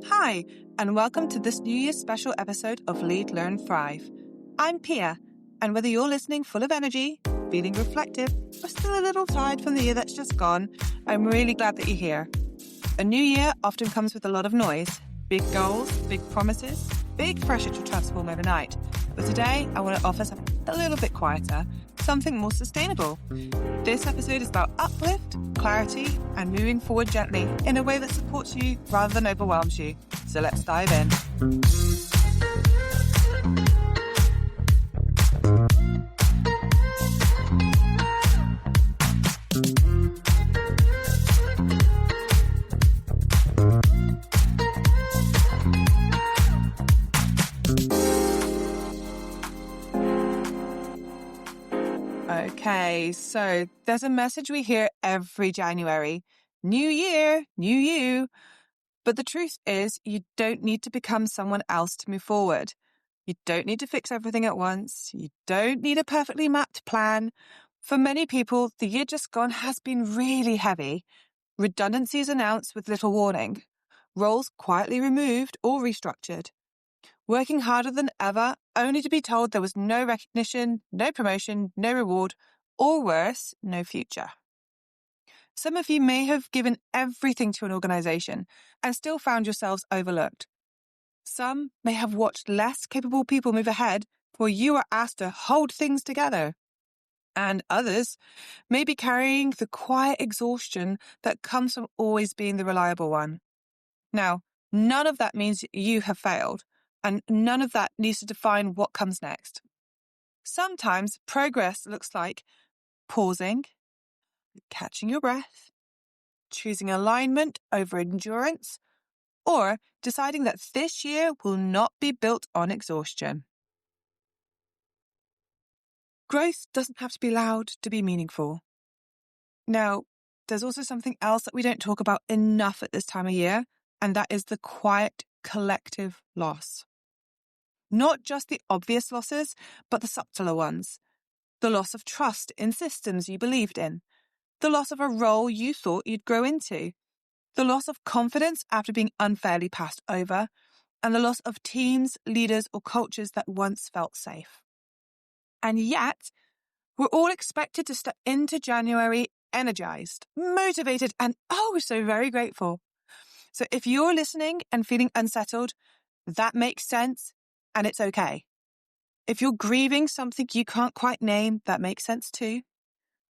Hi, and welcome to this New Year's special episode of Lead, Learn, Thrive. I'm Pia, and whether you're listening full of energy, feeling reflective, or still a little tired from the year that's just gone, I'm really glad that you're here. A new year often comes with a lot of noise, big goals, big promises, big pressure to transform overnight. But today, I want to offer something a little bit quieter, something more sustainable. This episode is about uplift, clarity, and moving forward gently in a way that supports you rather than overwhelms you. So let's dive in. Okay, so there's a message we hear every January. New year, new you. But the truth is, you don't need to become someone else to move forward. You don't need to fix everything at once. You don't need a perfectly mapped plan. For many people, the year just gone has been really heavy. Redundancies announced with little warning. Roles quietly removed or restructured. Working harder than ever, only to be told there was no recognition, no promotion, no reward, or worse, no future. Some of you may have given everything to an organisation and still found yourselves overlooked. Some may have watched less capable people move ahead while you are asked to hold things together. And others may be carrying the quiet exhaustion that comes from always being the reliable one. Now, none of that means you have failed, and none of that needs to define what comes next. Sometimes progress looks like pausing, catching your breath, choosing alignment over endurance, or deciding that this year will not be built on exhaustion. Growth doesn't have to be loud to be meaningful. Now, there's also something else that we don't talk about enough at this time of year, and that is the quiet collective loss. Not just the obvious losses, but the subtler ones. The loss of trust in systems you believed in. The loss of a role you thought you'd grow into. The loss of confidence after being unfairly passed over. And the loss of teams, leaders, or cultures that once felt safe. And yet, we're all expected to step into January energized, motivated, and oh so very grateful. So if you're listening and feeling unsettled, that makes sense, and it's okay. If you're grieving something you can't quite name, that makes sense too.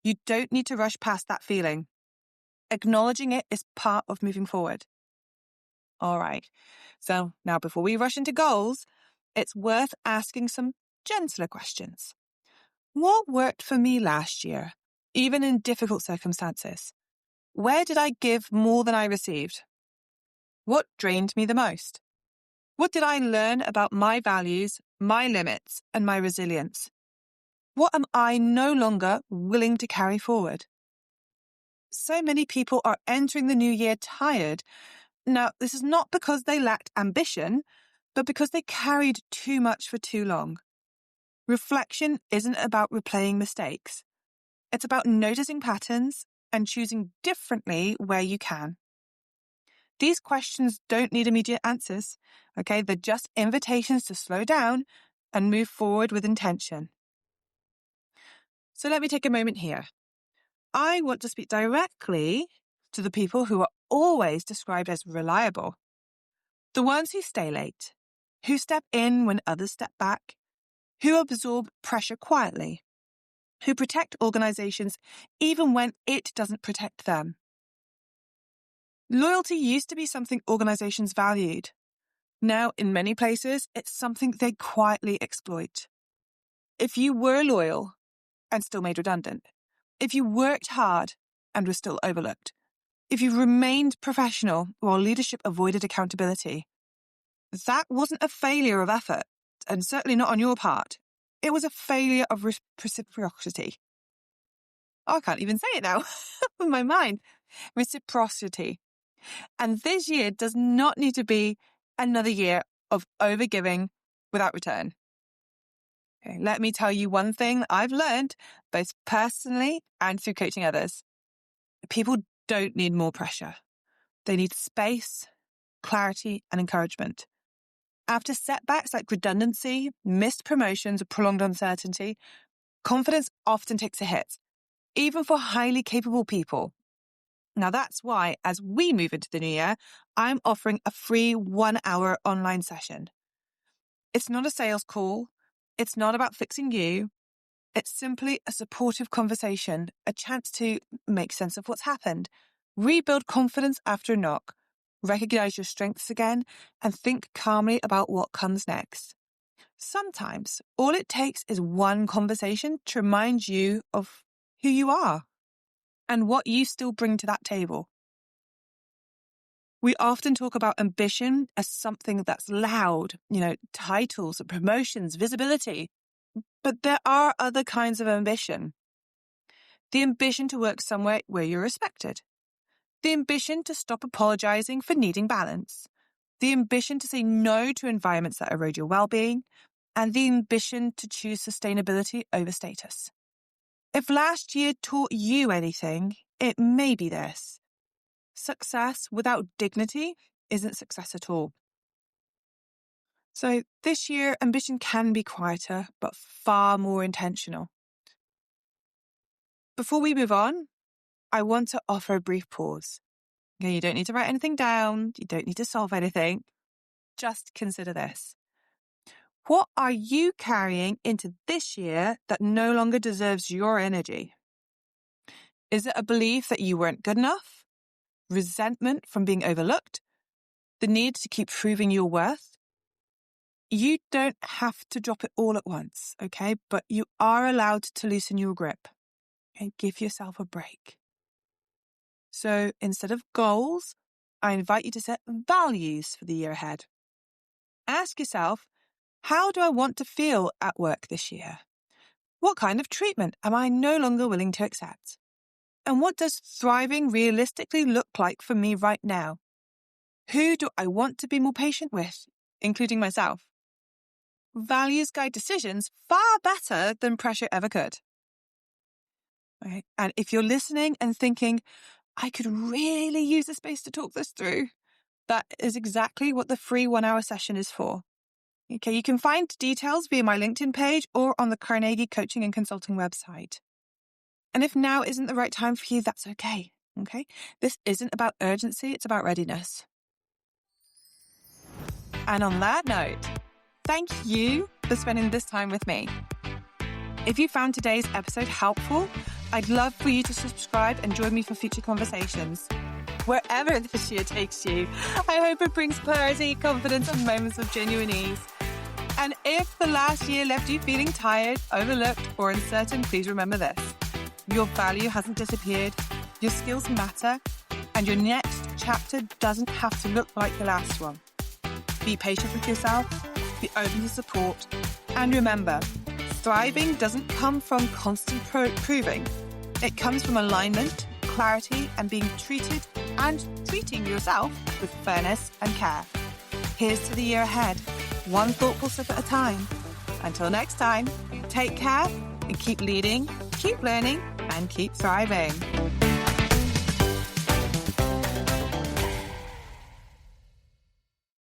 You don't need to rush past that feeling. Acknowledging it is part of moving forward. All right, so now before we rush into goals, it's worth asking some gentler questions. What worked for me last year, even in difficult circumstances? Where did I give more than I received? What drained me the most? What did I learn about my values, my limits, and my resilience? What am I no longer willing to carry forward? So many people are entering the new year tired. Now, this is not because they lacked ambition, but because they carried too much for too long. Reflection isn't about replaying mistakes. It's about noticing patterns and choosing differently where you can. These questions don't need immediate answers, okay? They're just invitations to slow down and move forward with intention. So let me take a moment here. I want to speak directly to the people who are always described as reliable. The ones who stay late, who step in when others step back, who absorb pressure quietly, who protect organizations even when it doesn't protect them. Loyalty used to be something organizations valued. Now, in many places, it's something they quietly exploit. If you were loyal and still made redundant, if you worked hard and were still overlooked, if you remained professional while leadership avoided accountability, that wasn't a failure of effort, and certainly not on your part. It was a failure of reciprocity. Oh, I can't even say it now with my mind. Reciprocity. And this year does not need to be another year of overgiving without return. Okay, let me tell you one thing I've learned, both personally and through coaching others. People don't need more pressure. They need space, clarity, and encouragement. After setbacks like redundancy, missed promotions, or prolonged uncertainty, confidence often takes a hit, even for highly capable people. Now that's why, as we move into the new year, I'm offering a free 1-hour online session. It's not a sales call. It's not about fixing you. It's simply a supportive conversation, a chance to make sense of what's happened, rebuild confidence after a knock, recognize your strengths again, and think calmly about what comes next. Sometimes all it takes is one conversation to remind you of who you are and what you still bring to that table. We often talk about ambition as something that's loud, titles, promotions, visibility. But there are other kinds of ambition. The ambition to work somewhere where you're respected. The ambition to stop apologizing for needing balance. The ambition to say no to environments that erode your well-being. And the ambition to choose sustainability over status. If last year taught you anything, it may be this. Success without dignity isn't success at all. So this year, ambition can be quieter, but far more intentional. Before we move on, I want to offer a brief pause. Okay, you don't need to write anything down. You don't need to solve anything. Just consider this. What are you carrying into this year that no longer deserves your energy? Is it a belief that you weren't good enough? Resentment from being overlooked? The need to keep proving your worth? You don't have to drop it all at once, okay? But you are allowed to loosen your grip and give yourself a break. So instead of goals, I invite you to set values for the year ahead. Ask yourself, how do I want to feel at work this year? What kind of treatment am I no longer willing to accept? And what does thriving realistically look like for me right now? Who do I want to be more patient with, including myself? Values guide decisions far better than pressure ever could. Okay. And if you're listening and thinking, I could really use a space to talk this through, that is exactly what the free 1-hour session is for. Okay, you can find details via my LinkedIn page or on the Carnegie Coaching and Consulting website. And if now isn't the right time for you, that's okay. Okay? This isn't about urgency, it's about readiness. And on that note, thank you for spending this time with me. If you found today's episode helpful, I'd love for you to subscribe and join me for future conversations. Wherever this year takes you, I hope it brings clarity, confidence, and moments of genuine ease. And if the last year left you feeling tired, overlooked, or uncertain, please remember this. Your value hasn't disappeared, your skills matter, and your next chapter doesn't have to look like the last one. Be patient with yourself, be open to support, and remember, thriving doesn't come from constant proving. It comes from alignment, clarity, and being treated and treating yourself with fairness and care. Here's to the year ahead, one thoughtful sip at a time. Until next time, take care and keep leading, keep learning, and keep thriving.